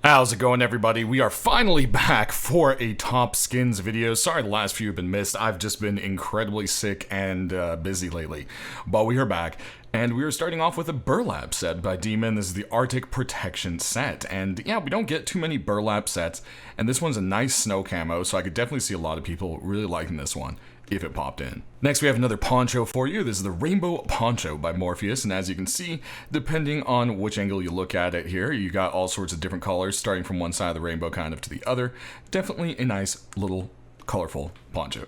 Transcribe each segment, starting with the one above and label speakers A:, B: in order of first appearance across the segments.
A: How's it going, everybody? We are finally back for a top skins video. Sorry the last few have been missed. I've just been incredibly sick and busy lately. But we are back, and we are starting off with a Burlap set by Demon. This is the Arctic Protection set. And yeah, we don't get too many Burlap sets, and this one's a nice snow camo, so I could definitely see a lot of people really liking this one if it popped in. Next, we have another poncho for you. This is the Rainbow Poncho by Morpheus, and as you can see, depending on which angle you look at it here, you got all sorts of different colors, starting from one side of the rainbow kind of to the other. Definitely a nice little colorful poncho.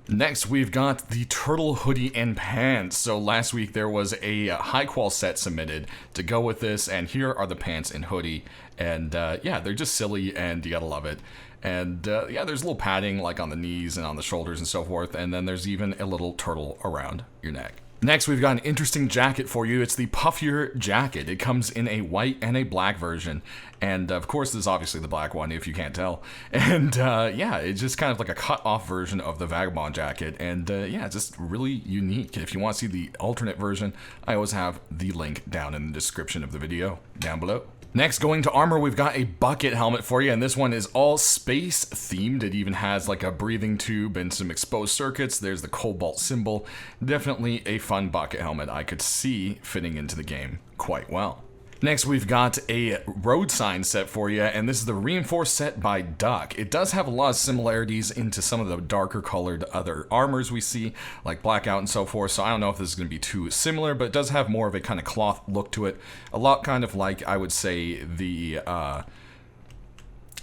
A: Next, we've got the turtle hoodie and pants. So last week there was a high qual set submitted to go with this, and here are the pants and hoodie. And yeah, they're just silly, and you gotta love it. And yeah, there's a little padding like on the knees and on the shoulders and so forth, and then there's even a little turtle around your neck. Next, we've got an interesting jacket for you. It's the puffier jacket. It comes in a white and a black version. And of course, this is obviously the black one, if you can't tell. And yeah, it's just kind of like a cut-off version of the Vagabond jacket. And yeah, it's just really unique. If you want to see the alternate version, I always have the link down in the description of the video down below. Next, going to armor, we've got a bucket helmet for you, and this one is all space themed. It even has like a breathing tube and some exposed circuits. There's the cobalt symbol. Definitely a fun bucket helmet I could see fitting into the game quite well. Next, we've got a road sign set for you, and this is the reinforced set by Duck. It does have a lot of similarities into some of the darker colored other armors we see, like Blackout and so forth, so I don't know if this is going to be too similar, but it does have more of a kind of cloth look to it. A lot kind of like, I would say, the I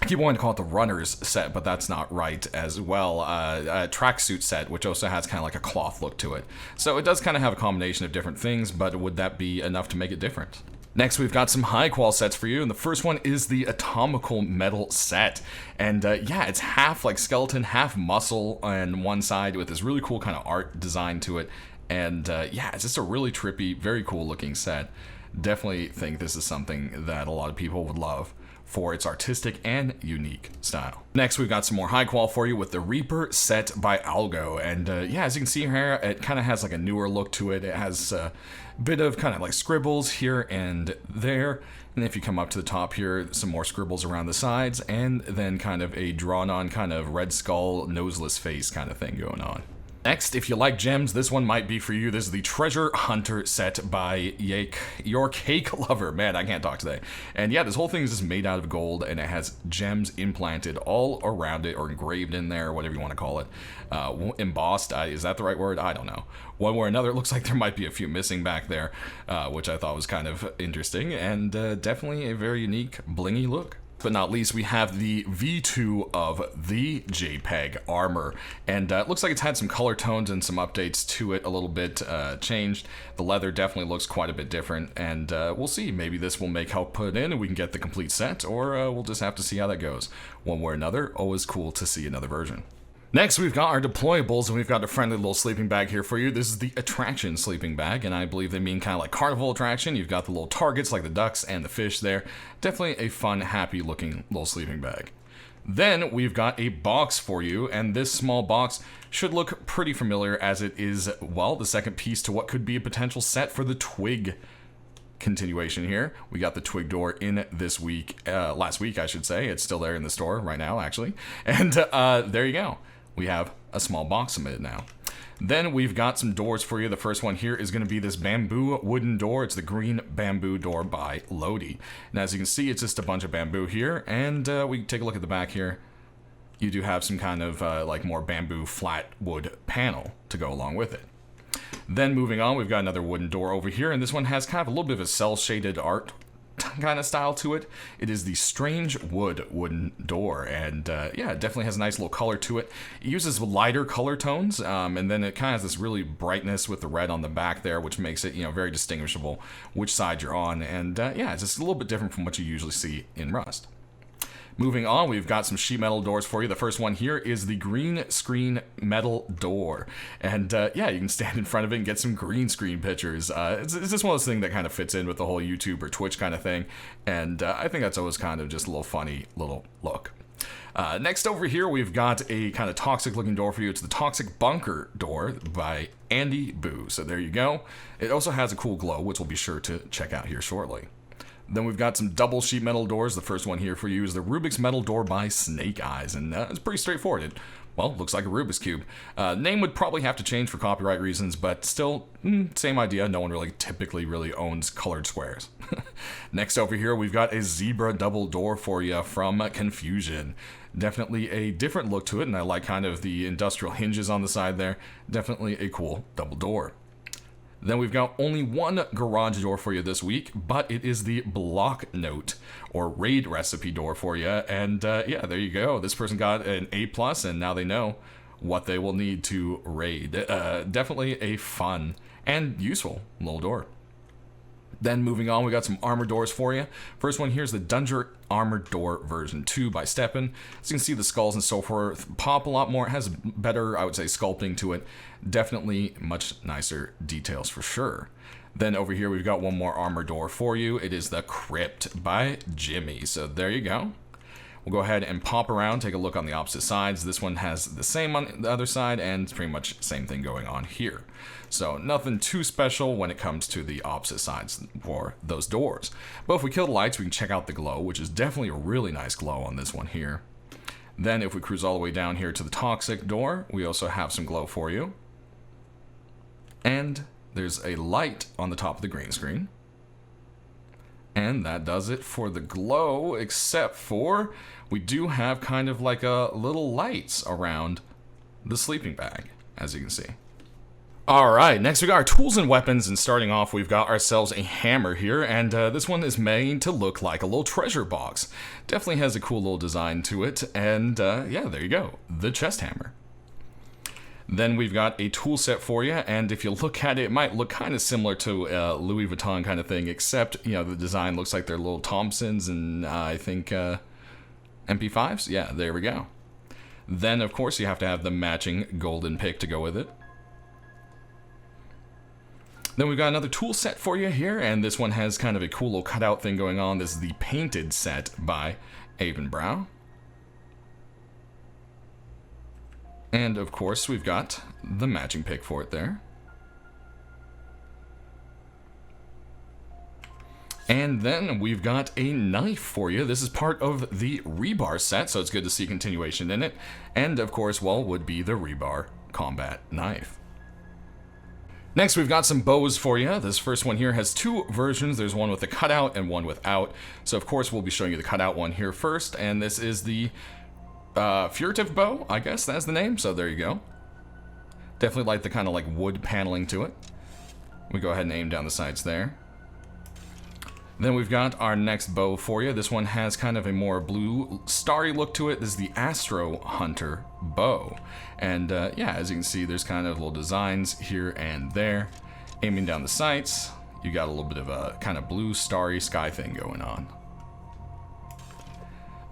A: keep wanting to call it the runners set, but that's not right as well. A tracksuit set, which also has kind of like a cloth look to it. So it does kind of have a combination of different things, but would that be enough to make it different? Next, we've got some high qual sets for you, and the first one is the Atomical Metal set. And yeah, it's half like skeleton, half muscle on one side with this really cool kind of art design to it. And yeah, it's just a really trippy, very cool looking set. Definitely think this is something that a lot of people would love for its artistic and unique style. Next, we've got some more high qual for you with the Reaper set by Algo. And yeah, as you can see here, it kind of has like a newer look to it. It has a bit of kind of like scribbles here and there. And if you come up to the top here, some more scribbles around the sides, and then kind of a drawn on kind of red skull, noseless face kind of thing going on. Next, if you like gems, this one might be for you. This is the Treasure Hunter set by Your Cake Lover. Man, I can't talk today. And yeah, this whole thing is just made out of gold, and it has gems implanted all around it, or engraved in there, whatever you want to call it. Embossed, is that the right word? I don't know. One way or another, it looks like there might be a few missing back there, which I thought was kind of interesting, and definitely a very unique, blingy look. But not least, we have the V2 of the JPEG armor, and it looks like it's had some color tones and some updates to it a little bit changed. The leather definitely looks quite a bit different, and we'll see. Maybe this will help put it in and we can get the complete set, or we'll just have to see how that goes. One way or another, always cool to see another version. Next, we've got our deployables, and we've got a friendly little sleeping bag here for you. This is the attraction sleeping bag, and I believe they mean kind of like carnival attraction. You've got the little targets like the ducks and the fish there. Definitely a fun, happy looking little sleeping bag. Then we've got a box for you, and this small box should look pretty familiar as it is, well, the second piece to what could be a potential set for the Twig continuation here. We got the Twig door in this week, last week I should say. It's still there in the store right now actually. And there you go. We have a small box submitted now. Then we've got some doors for you. The first one here is going to be this bamboo wooden door. It's the green bamboo door by Lodi. And as you can see, it's just a bunch of bamboo here. And we take a look at the back here. You do have some kind of like more bamboo flat wood panel to go along with it. Then moving on, we've got another wooden door over here. And this one has kind of a little bit of a cel-shaded art kind of style to it. It is the Strange Wood wooden door, and yeah, it definitely has a nice little color to it. It uses lighter color tones, and then it kind of has this really brightness with the red on the back there, which makes it, you know, very distinguishable which side you're on, and yeah, it's just a little bit different from what you usually see in Rust. Moving on, we've got some sheet metal doors for you. The first one here is the green screen metal door. And yeah, you can stand in front of it and get some green screen pictures. It's just one of those things that kind of fits in with the whole YouTube or Twitch kind of thing. And I think that's always kind of just a little funny little look. Next over here, we've got a kind of toxic looking door for you. It's the Toxic Bunker door by Andy Boo. So there you go. It also has a cool glow, which we'll be sure to check out here shortly. Then we've got some double sheet metal doors. The first one here for you is the Rubik's Metal Door by Snake Eyes, and it's pretty straightforward. It, well, looks like a Rubik's Cube. Name would probably have to change for copyright reasons, but still, same idea. No one really typically really owns colored squares. Next over here, we've got a zebra double door for you from Confusion. Definitely a different look to it, and I like kind of the industrial hinges on the side there. Definitely a cool double door. Then we've got only one garage door for you this week, but it is the Block Note or Raid Recipe door for you. And yeah, there you go. This person got an A+, and now they know what they will need to raid. Definitely a fun and useful little door. Then moving on, we got some armor doors for you. First one here is the Dunger Armored Door version 2 by Steppen. As you can see, the skulls and so forth pop a lot more. It has better, I would say, sculpting to it. Definitely much nicer details for sure. Then over here, we've got one more armor door for you. It is the Crypt by Jimmy. So there you go. We'll go ahead and pop around, take a look on the opposite sides. This one has the same on the other side, and it's pretty much the same thing going on here. So nothing too special when it comes to the opposite sides for those doors. But if we kill the lights, we can check out the glow, which is definitely a really nice glow on this one here. Then if we cruise all the way down here to the toxic door, we also have some glow for you. And there's a light on the top of the green screen. And that does it for the glow, except for we do have kind of like a little lights around the sleeping bag, as you can see. All right, next we got our tools and weapons, and starting off, we've got ourselves a hammer here, and this one is made to look like a little treasure box. Definitely has a cool little design to it, and yeah, there you go, the chest hammer. Then we've got a tool set for you, and if you look at it, it might look kind of similar to Louis Vuitton kind of thing, except, you know, the design looks like they're little Thompsons and I think MP5s? Yeah, there we go. Then, of course, you have to have the matching golden pick to go with it. Then we've got another tool set for you here, and this one has kind of a cool little cutout thing going on. This is the Painted set by Avenbrow. And of course, we've got the matching pick for it there. And then we've got a knife for you. This is part of the rebar set, so it's good to see continuation in it. And of course, well, would be the rebar combat knife. Next, we've got some bows for you. This first one here has two versions. There's one with a cutout and one without. So of course, we'll be showing you the cutout one here first. And this is the furtive bow, I guess that's the name. So there you go. Definitely like the kind of like wood paneling to it. We go ahead and aim down the sides there. Then we've got our next bow for you. This one has kind of a more blue, starry look to it. This is the Astro Hunter bow. And yeah, as you can see, there's kind of little designs here and there. Aiming down the sights, you got a little bit of a kind of blue, starry sky thing going on.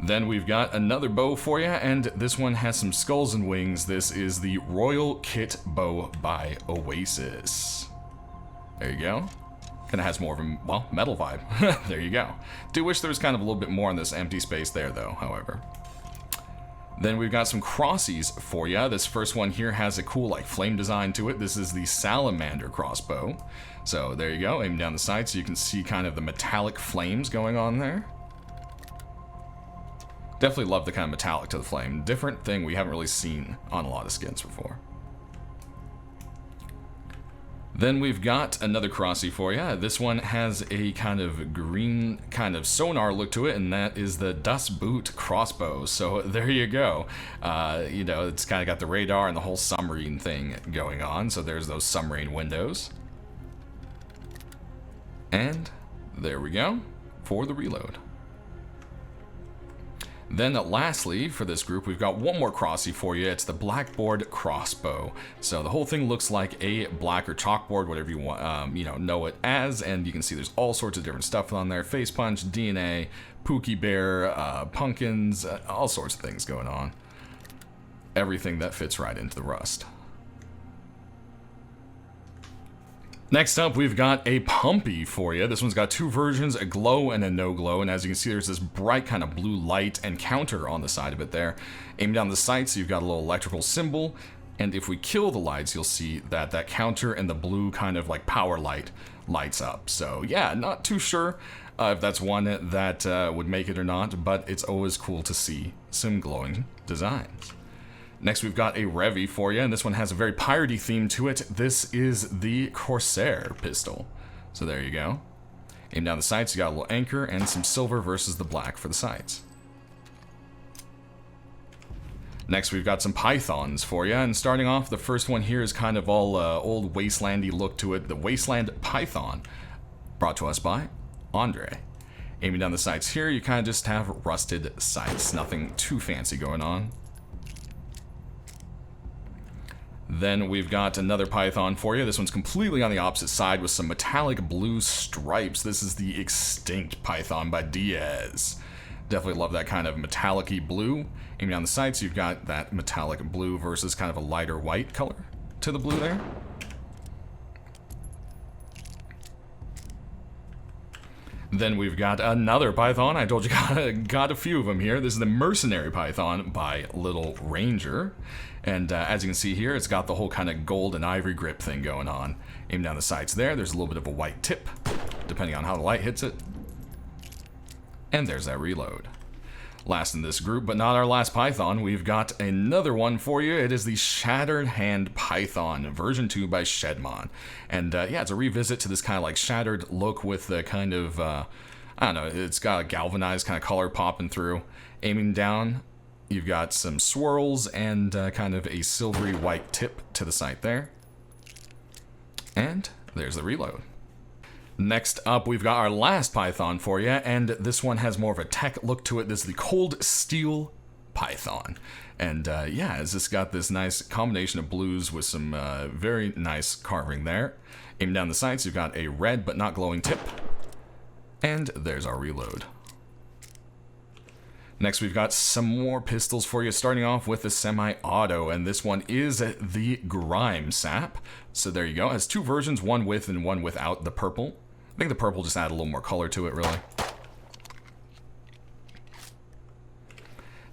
A: Then we've got another bow for you, and this one has some skulls and wings. This is the Royal Kit bow by Oasis. There you go. Kind of has more of a, well, metal vibe. There you go. Do wish there was kind of a little bit more in this empty space there, though, however. Then we've got some crossies for you. This first one here has a cool, like, flame design to it. This is the Salamander crossbow. So there you go. Aim down the sight so you can see kind of the metallic flames going on there. Definitely love the kind of metallic to the flame. Different thing we haven't really seen on a lot of skins before. Then we've got another crossie for you. This one has a kind of green kind of sonar look to it, and that is the Dust Boot crossbow. So there you go. You know, it's kind of got the radar and the whole submarine thing going on. So there's those submarine windows. And there we go for the reload. Then lastly, for this group, we've got one more crossie for you. It's the Blackboard crossbow. So the whole thing looks like a black or chalkboard, whatever you want, you know it as. And you can see there's all sorts of different stuff on there. Face punch, DNA, Pookie Bear, pumpkins, all sorts of things going on. Everything that fits right into the rust. Next up, we've got a Pumpy for you. This one's got two versions, a glow and a no glow. And as you can see, there's this bright kind of blue light and counter on the side of it there. Aim down the sights, you've got a little electrical symbol. And if we kill the lights, you'll see that that counter and the blue kind of like power light lights up. So yeah, not too sure if that's one that would make it or not, but it's always cool to see some glowing designs. Next, we've got a Revy for you, and this one has a very piratey theme to it. This is the Corsair pistol. So there you go. Aim down the sights, you got a little anchor and some silver versus the black for the sights. Next, we've got some pythons for you, and starting off, the first one here is kind of all old wastelandy look to it. The Wasteland Python, brought to us by Andre. Aiming down the sights here, you kind of just have rusted sights, nothing too fancy going on. Then we've got another python for you. This one's completely on the opposite side with some metallic blue stripes. This is the Extinct Python by Diaz. Definitely love that kind of metallic-y blue. Aiming down the sights, you've got that metallic blue versus kind of a lighter white color to the blue there. Then we've got another python. I told you got a few of them here. This is the Mercenary Python by Little Ranger. And as you can see here, it's got the whole kind of gold and ivory grip thing going on. Aim down the sights there. There's a little bit of a white tip, depending on how the light hits it. And there's that reload. Last in this group, but not our last python, we've got another one for you. It is the Shattered Hand Python, version 2 by Shedmon. And yeah, it's a revisit to this kind of like shattered look with the kind of, I don't know, it's got a galvanized kind of color popping through. Aiming down, you've got some swirls and kind of a silvery white tip to the sight there. And there's the reload. Next up, we've got our last python for you, and this one has more of a tech look to it. This is the Cold Steel Python. And yeah, it's just got this nice combination of blues with some very nice carving there. Aim down the sights, you've got a red but not glowing tip. And there's our reload. Next, we've got some more pistols for you, starting off with the semi-auto, and this one is the Grime Sap. So there you go. It has two versions, one with and one without the purple. I think the purple just added a little more color to it, really.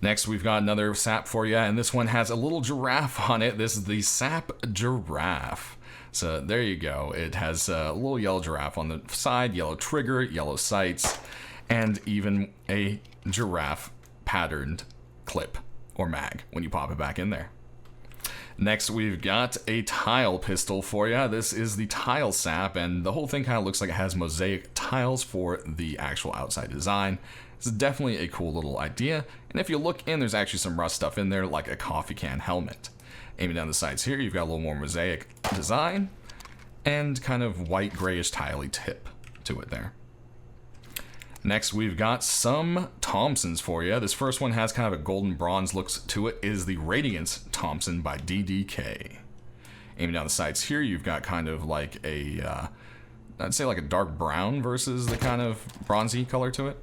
A: Next, we've got another sap for you, and this one has a little giraffe on it. This is the Sap Giraffe. So there you go. It has a little yellow giraffe on the side, yellow trigger, yellow sights, and even a giraffe patterned clip or mag when you pop it back in there. Next, we've got a tile pistol for you. This is the Tile Sap, and the whole thing kind of looks like it has mosaic tiles for the actual outside design. It's definitely a cool little idea, and if you look in, there's actually some rust stuff in there, like a coffee can helmet. Aiming down the sides here, you've got a little more mosaic design, and kind of white grayish tiley tip to it there. Next, we've got some Thompsons for you. This first one has kind of a golden bronze look to it. It is the Radiance Thompson by DDK. Aiming down the sides here, you've got kind of like a, I'd say like a dark brown versus the kind of bronzy color to it.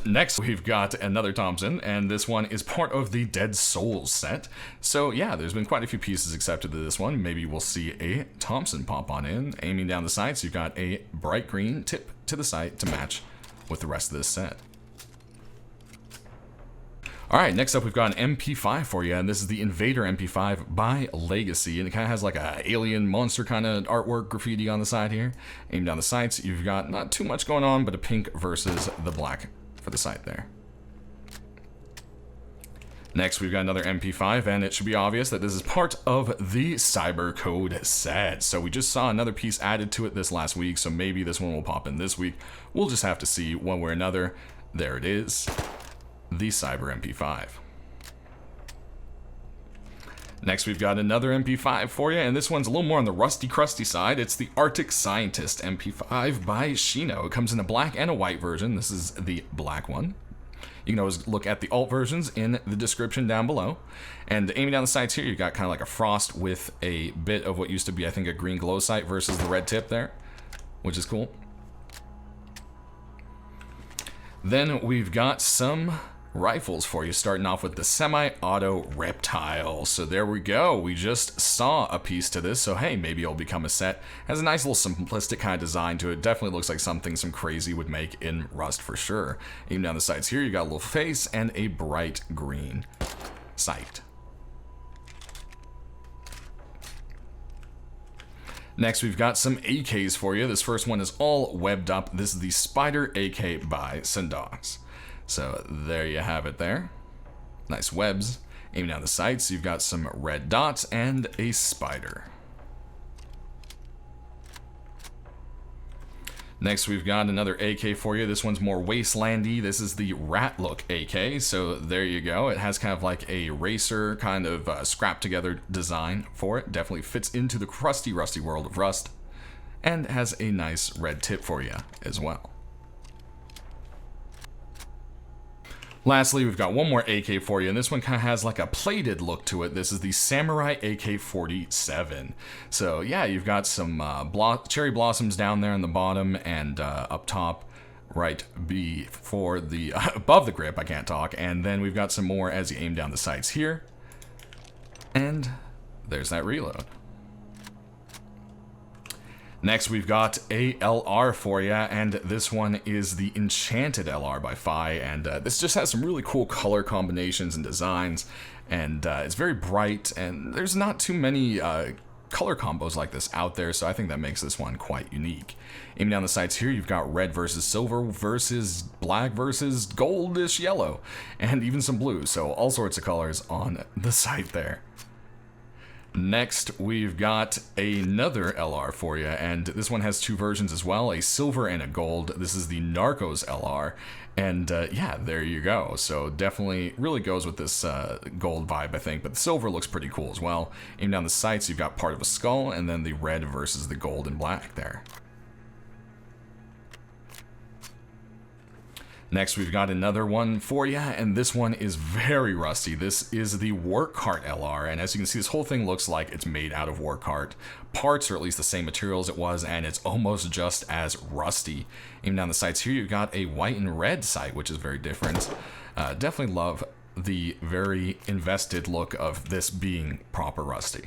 A: Next, we've got another Thompson, and this one is part of the Dead Souls set. So yeah, there's been quite a few pieces accepted to this one. Maybe we'll see a Thompson pop on in. Aiming down the sights, you've got a bright green tip to the sight to match with the rest of this set. Alright, next up we've got an MP5 for you, and this is the Invader MP5 by Legacy, and it kind of has like a alien monster kind of artwork graffiti on the side here. Aim down the sights, you've got not too much going on, but a pink versus the black for the site there. Next, we've got another MP5, and it should be obvious that this is part of the Cyber Code set. So we just saw another piece added to it this last week, so maybe this one will pop in this week. We'll just have to see one way or another. There it is, the Cyber MP5. Next, we've got another MP5 for you, and this one's a little more on the rusty, crusty side. It's the Arctic Scientist MP5 by Shino. It comes in a black and a white version. This is the black one. You can always look at the alt versions in the description down below. And aiming down the sides here, you've got kind of like a frost with a bit of what used to be, I think, a green glow sight versus the red tip there, which is cool. Then we've got some rifles for you, starting off with the semi-auto reptile. So there we go, we just saw a piece to this, so hey, maybe it'll become a set. Has a nice little simplistic kind of design to it. Definitely looks like something some crazy would make in Rust for sure. Even down the sides here, you got a little face and a bright green sight. Next, we've got some AKs for you. This first one is all webbed up. This is the Spider AK by Sandoz. So there you have it there. Nice webs. Aiming down the sights, you've got some red dots and a spider. Next, we've got another AK for you. This one's more wastelandy. This is the Rat Look AK. So there you go. It has kind of like a racer kind of scrapped together design for it. Definitely fits into the crusty, rusty world of Rust. And has a nice red tip for you as well. Lastly, we've got one more AK for you, and this one kind of has like a plated look to it. This is the Samurai AK-47. So yeah, you've got some cherry blossoms down there on the bottom and up top, right before the above the grip. I can't talk. And then we've got some more as you aim down the sights here. And there's that reload. Next, we've got a LR for you, and this one is the Enchanted LR by Fi, and this just has some really cool color combinations and designs, and it's very bright, and there's not too many color combos like this out there, so I think that makes this one quite unique. Aiming down the sights here, you've got red versus silver versus black versus goldish yellow, and even some blue, so all sorts of colors on the sight there. Next, we've got another LR for you, and this one has two versions as well, a silver and a gold. This is the Narcos LR, and yeah, there you go. So definitely really goes with this gold vibe, I think, but the silver looks pretty cool as well. Aim down the sights, you've got part of a skull, and then the red versus the gold and black there. Next, we've got another one for you, and this one is very rusty. This is the Work Cart LR, and as you can see, this whole thing looks like it's made out of Work Cart parts, or at least the same materials it was, and it's almost just as rusty. Even down the sights here, you've got a white and red sight, which is very different. Definitely love the very invested look of this being proper rusty.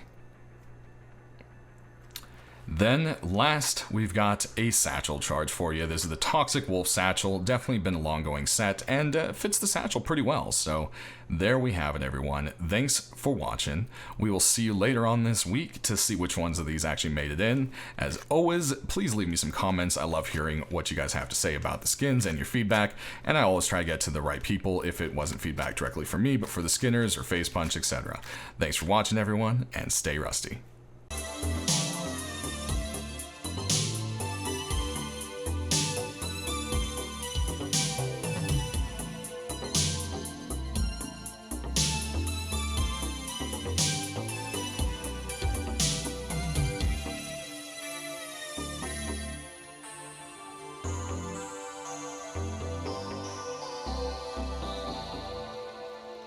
A: Then last, we've got a satchel charge for you. This is the Toxic Wolf satchel. Definitely been a long-going set, and fits the satchel pretty well. So there we have it, everyone. Thanks for watching. We will see you later on this week to see which ones of these actually made it in. As always, please leave me some comments. I love hearing what you guys have to say about the skins and your feedback, and I always try to get to the right people if it wasn't feedback directly from me, but for the skinners or face punch, etc. Thanks for watching, everyone, and stay rusty.